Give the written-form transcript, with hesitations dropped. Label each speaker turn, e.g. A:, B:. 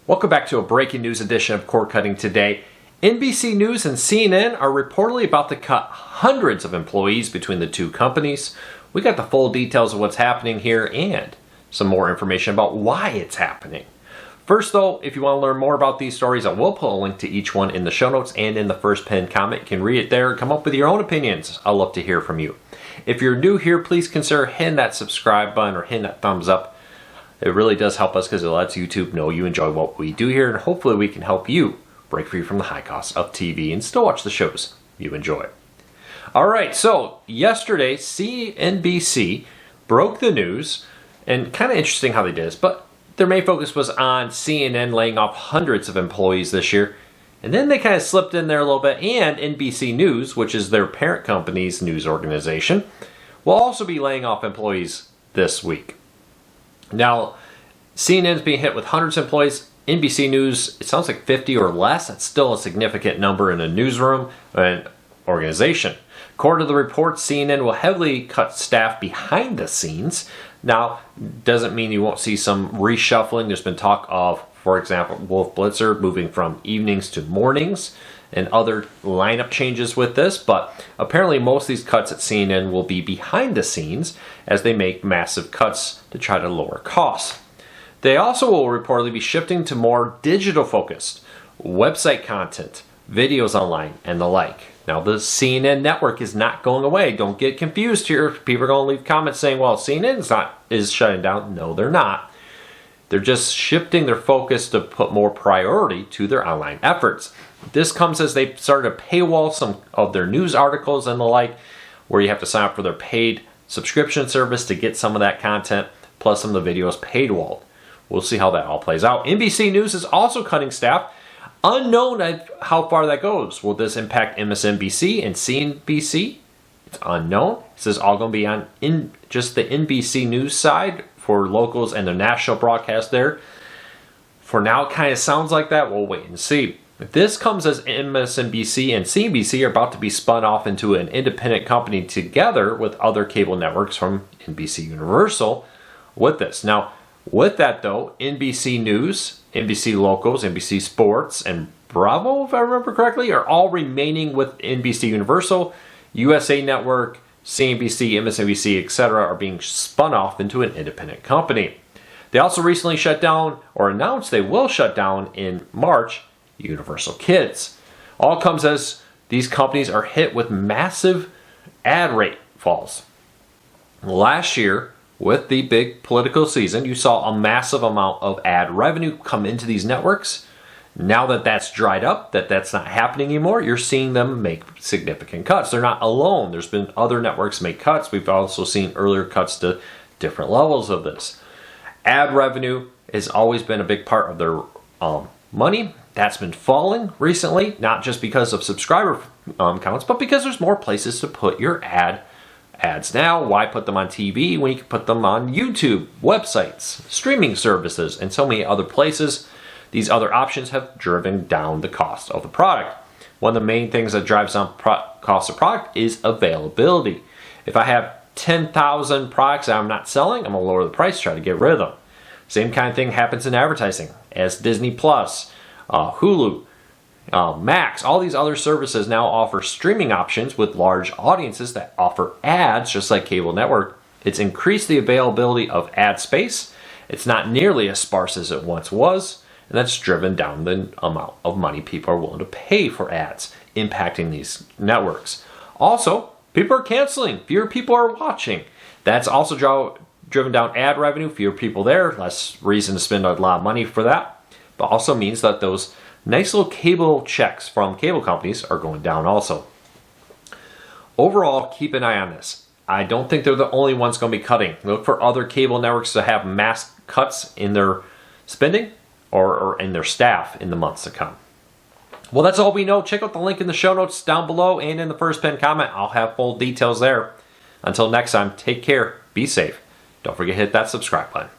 A: Welcome back to a breaking news edition of Cord Cutting Today. NBC News and CNN are reportedly about to cut hundreds of employees between the two companies. We got the full details of what's happening here and some more information about why it's happening. First though, if you want to learn more about these stories, I will put a link to each one in the show notes and in the first pinned comment. You can read it there and come up with your own opinions. I'd love to hear from you. If you're new here, please consider hitting that subscribe button or hitting that thumbs up. It really does help us because it lets YouTube know you enjoy what we do here, and hopefully we can help you break free from the high cost of TV and still watch the shows you enjoy. Alright, so yesterday NBC broke the news, and kind of interesting how they did this, but their main focus was on CNN laying off hundreds of employees this year, and then they kind of slipped in there a little bit, and NBC News, which is their parent company's news organization, will also be laying off employees this week. Now, CNN's being hit with hundreds of employees. NBC News, it sounds like 50 or less. That's still a significant number in a newsroom and organization. According to the report, CNN will heavily cut staff behind the scenes. Now, doesn't mean you won't see some reshuffling. There's been talk of, for example, Wolf Blitzer moving from evenings to mornings and other lineup changes with this, but apparently most of these cuts at CNN will be behind the scenes as they make massive cuts to try to lower costs. They also will reportedly be shifting to more digital focused website content, videos online, and the like. Now the CNN network is not going away. Don't get confused here. People are going to leave comments saying, well, CNN is shutting down. No, they're not. They're just shifting their focus to put more priority to their online efforts. This comes as they started to paywall some of their news articles and the like, where you have to sign up for their paid subscription service to get some of that content, plus some of the videos paywalled. We'll see how that all plays out. NBC News is also cutting staff. Unknown how far that goes. Will this impact MSNBC and CNBC? It's unknown. This is all going to be on just the NBC News side for locals and the national broadcast there. For now, it kind of sounds like that. We'll wait and see. This comes as MSNBC and CNBC are about to be spun off into an independent company together with other cable networks from NBC Universal with this. Now, with that though, NBC News, NBC Locals, NBC Sports, and Bravo, if I remember correctly, are all remaining with NBC Universal. USA Network, CNBC, MSNBC, etc. are being spun off into an independent company. They also recently shut down, or announced they will shut down in March, Universal Kids. All comes as these companies are hit with massive ad rate falls. Last year, with the big political season, you saw a massive amount of ad revenue come into these networks. Now that that's dried up, that's not happening anymore, you're seeing them make significant cuts. They're not alone. There's been other networks make cuts. We've also seen earlier cuts to different levels of this. Ad revenue has always been a big part of their money. That's been falling recently, not just because of subscriber counts, but because there's more places to put your ads now. Why put them on TV when you can put them on YouTube, websites, streaming services, and so many other places? These other options have driven down the cost of the product. One of the main things that drives down cost of product is availability. If I have 10,000 products that I'm not selling, I'm going to lower the price, try to get rid of them. Same kind of thing happens in advertising. As Disney Plus, Hulu, Max, all these other services now offer streaming options with large audiences that offer ads, just like cable network. It's increased the availability of ad space. It's not nearly as sparse as it once was, and that's driven down the amount of money people are willing to pay for ads, impacting these networks. Also, people are canceling. Fewer people are watching. That's also driven down ad revenue. Fewer people there, less reason to spend a lot of money for that. But also means that those nice little cable checks from cable companies are going down also. Overall, keep an eye on this. I don't think they're the only ones going to be cutting. Look for other cable networks to have mass cuts in their spending or in their staff in the months to come. Well, that's all we know. Check out the link in the show notes down below and in the first pinned comment. I'll have full details there. Until next time, take care, be safe. Don't forget to hit that subscribe button.